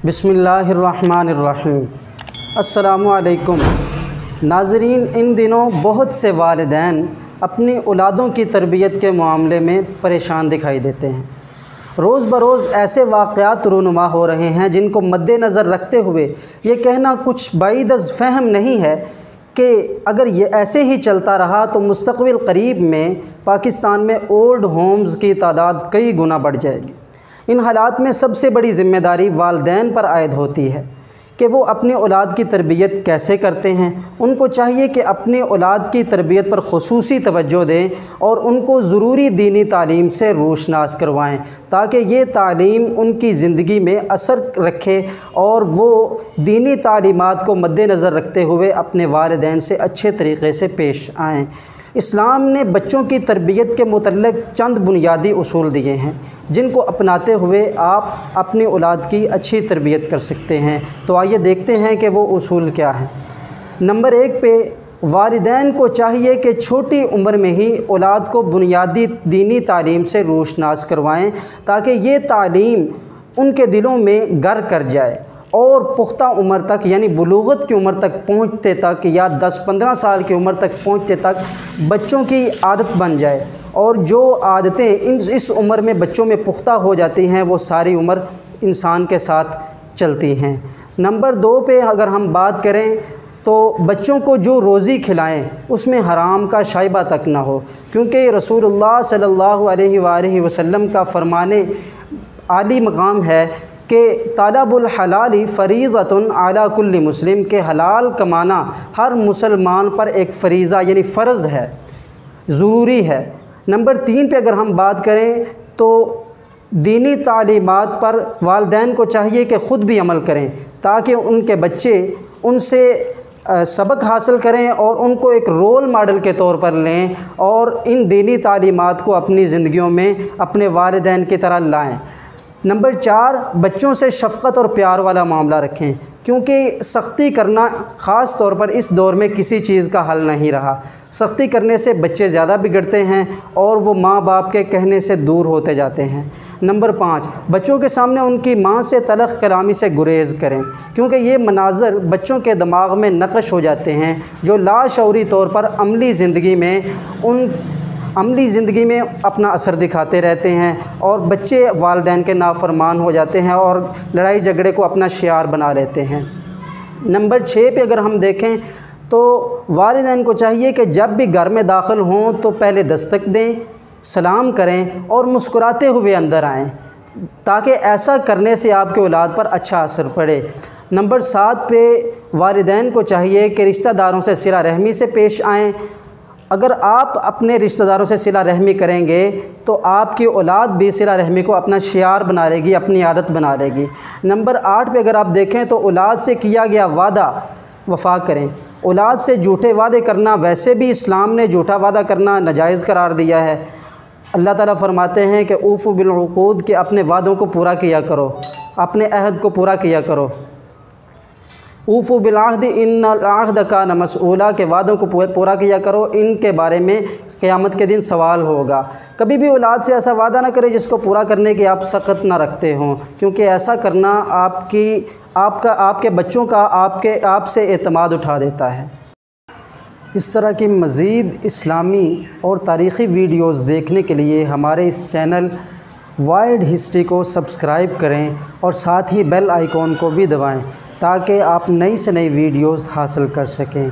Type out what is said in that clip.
बिस्मिल्लाहिर्रहमानिर्रहीम। अस्सलामु अलैकुम नाज़रीन, इन दिनों बहुत से वालिदैन अपनी औलादों की तरबियत के मामले में परेशान दिखाई देते हैं। रोज़ बरोज़ ऐसे वाक़यात रूनुमा हो रहे हैं जिनको मद्देनज़र रखते हुए ये कहना कुछ बाइद अज़ फ़हम नहीं है कि अगर ये ऐसे ही चलता रहा तो मुस्तक़बिल क़रीब में पाकिस्तान में ओल्ड होम्स की तादाद कई गुना बढ़ जाएगी। इन हालात में सबसे बड़ी ज़िम्मेदारी वालिदैन पर आयद होती है कि वो अपनी औलाद की तरबियत कैसे करते हैं। उनको चाहिए कि अपनी औलाद की तरबियत पर ख़ुसूसी तवज्जो दें और उनको ज़रूरी दीनी तालीम से रोशनास करवाएं ताकि ये तालीम उनकी ज़िंदगी में असर रखे और वो दीनी तालीमात को मद्देनज़र रखते हुए अपने वालिदैन से अच्छे तरीक़े से पेश आएँ। इस्लाम ने बच्चों की तरबियत के मुतल्लिक़ चंद बुनियादी उसूल दिए हैं जिनको अपनाते हुए आप अपनी औलाद की अच्छी तरबियत कर सकते हैं। तो आइए देखते हैं कि वो उसूल क्या हैं। नंबर 1 पे वालिदैन को चाहिए कि छोटी उम्र में ही औलाद को बुनियादी दीनी तालीम से रोशनास करवाएं ताकि ये तालीम उनके दिलों में घर कर जाए और पुख्ता उम्र तक यानी बुलूगत की उम्र तक पहुँचते तक या 10-15 साल की उम्र तक पहुँचते तक बच्चों की आदत बन जाए। और जो आदतें इस उम्र में बच्चों में पुख्ता हो जाती हैं वो सारी उम्र इंसान के साथ चलती हैं। नंबर 2 पे अगर हम बात करें तो बच्चों को जो रोज़ी खिलाएं उसमें हराम का शाइबा तक ना हो, क्योंकि रसूलुल्लाह सल्लल्लाहु अलैहि वसल्लम का फरमाने आली मकाम है कि तालबुल हलाली फ़रीज़तुन अला कुल्ली मुस्लिम, के हलाल कमाना हर मुसलमान पर एक फ़रीज़ा यानी फ़र्ज़ है, ज़रूरी है। नंबर 3 पे अगर हम बात करें तो दीनी तालीमात पर वालिदैन को चाहिए कि ख़ुद भी अमल करें ताकि उनके बच्चे उनसे सबक हासिल करें और उनको एक रोल मॉडल के तौर पर लें और इन दीनी तालीमात को अपनी ज़िंदगियों में अपने वालिदैन की तरह लाएँ। नंबर 4, बच्चों से शफ़क़त और प्यार वाला मामला रखें, क्योंकि सख्ती करना ख़ास तौर पर इस दौर में किसी चीज़ का हल नहीं रहा। सख्ती करने से बच्चे ज़्यादा बिगड़ते हैं और वो माँ बाप के कहने से दूर होते जाते हैं। नंबर 5, बच्चों के सामने उनकी माँ से तलख़ कलामी से गुरेज़ करें, क्योंकि ये मनाज़र बच्चों के दिमाग में नक़श हो जाते हैं जो लाशऊरी तौर पर अमली ज़िंदगी में अपना असर दिखाते रहते हैं और बच्चे वालिदैन के नाफरमान हो जाते हैं और लड़ाई झगड़े को अपना शियार बना लेते हैं। नंबर 6 पे अगर हम देखें तो वालिदैन को चाहिए कि जब भी घर में दाखिल हों तो पहले दस्तक दें, सलाम करें और मुस्कुराते हुए अंदर आएँ ताकि ऐसा करने से आपके औलाद पर अच्छा असर पड़े। नंबर 7 पे वालिदैन को चाहिए कि रिश्तेदारों से सिला रहमी से पेश आएँ। अगर आप अपने रिश्तेदारों से सिला रहमी करेंगे तो आपकी औलाद भी सिला रहमी को अपना शियार बना लेगी, अपनी आदत बना लेगी। नंबर 8 पे अगर आप देखें तो औलाद से किया गया वादा वफ़ा करें। औलाद से झूठे वादे करना वैसे भी इस्लाम ने झूठा वादा करना नाजायज़ करार दिया है। अल्लाह ताला फरमाते हैं कि ऊफ़ू बिल उक़ूद, के अपने वादों को पूरा किया करो, अपने अहद को पूरा किया करो। ऊफ़ू बिल अहद इन्नल अहद कान मसऊला, के वादों को पूरा किया करो, इनके बारे में क़यामत के दिन सवाल होगा। कभी भी औलाद से ऐसा वादा ना करें जिसको पूरा करने की आप सख्त ना रखते हों, क्योंकि ऐसा करना आपके बच्चों का आपसे एतमाद उठा देता है। इस तरह की मज़ीद इस्लामी और तारीख़ी वीडियोज़ देखने के लिए हमारे इस चैनल वाइड हिस्ट्री को सब्सक्राइब करें और साथ ही बेल आइकॉन को भी दबाएं ताकि आप नई से नई वीडियोज़ हासिल कर सकें।